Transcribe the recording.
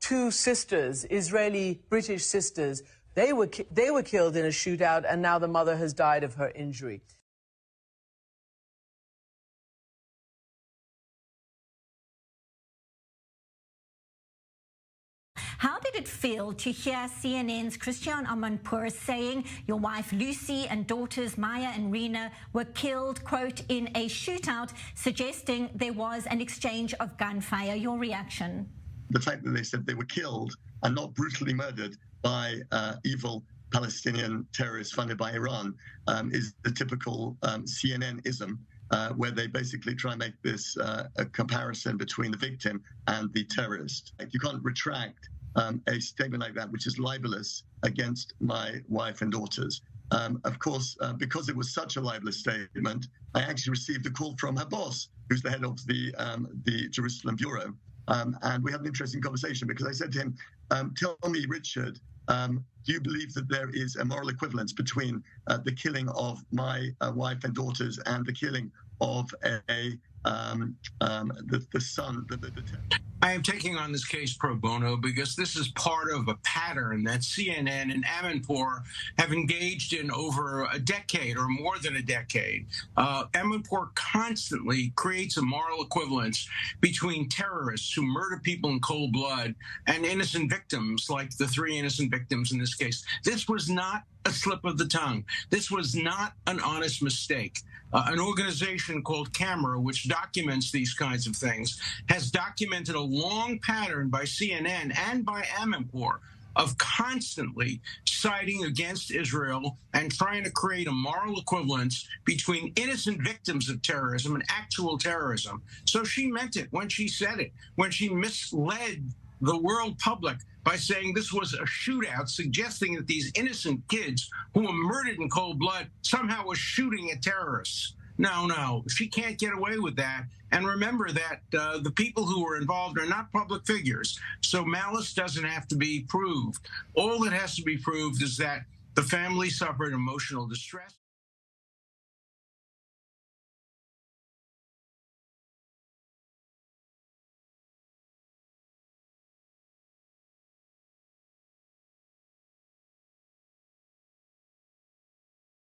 two sisters, Israeli British sisters, they were killed in a shootout, and now the mother has died of her injury. How did it feel to hear CNN's Christiane Amanpour saying your wife Lucy and daughters Maya and Rena were killed, quote, in a shootout, suggesting there was an exchange of gunfire? Your reaction? The fact that they said they were killed and not brutally murdered by evil Palestinian terrorists funded by Iran is the typical CNN-ism. Where they basically try and make this a comparison between the victim and the terrorist. You can't retract a statement like that, which is libelous against my wife and daughters. Of course, because it was such a libelous statement, I actually received a call from her boss, who's the head of the Jerusalem bureau. And we had an interesting conversation because I said to him, tell me, Richard, do you believe that there is a moral equivalence between the killing of my wife and daughters and the killing of the son? I am taking on this case pro bono because this is part of a pattern that CNN and Amanpour have engaged in over a decade or more than a decade. Amanpour constantly creates a moral equivalence between terrorists who murder people in cold blood and innocent victims, like the three innocent victims in this case. This was not a slip of the tongue. This was not an honest mistake. An organization called Camera, which documents these kinds of things, has documented a long pattern by CNN and by Amanpour of constantly siding against Israel and trying to create a moral equivalence between innocent victims of terrorism and actual terrorism. So she meant it when she said it, when she misled the world public by saying this was a shootout, suggesting that these innocent kids who were murdered in cold blood somehow were shooting at terrorists. No, she can't get away with that. And remember that the people who were involved are not public figures, so malice doesn't have to be proved. All that has to be proved is that the family suffered emotional distress.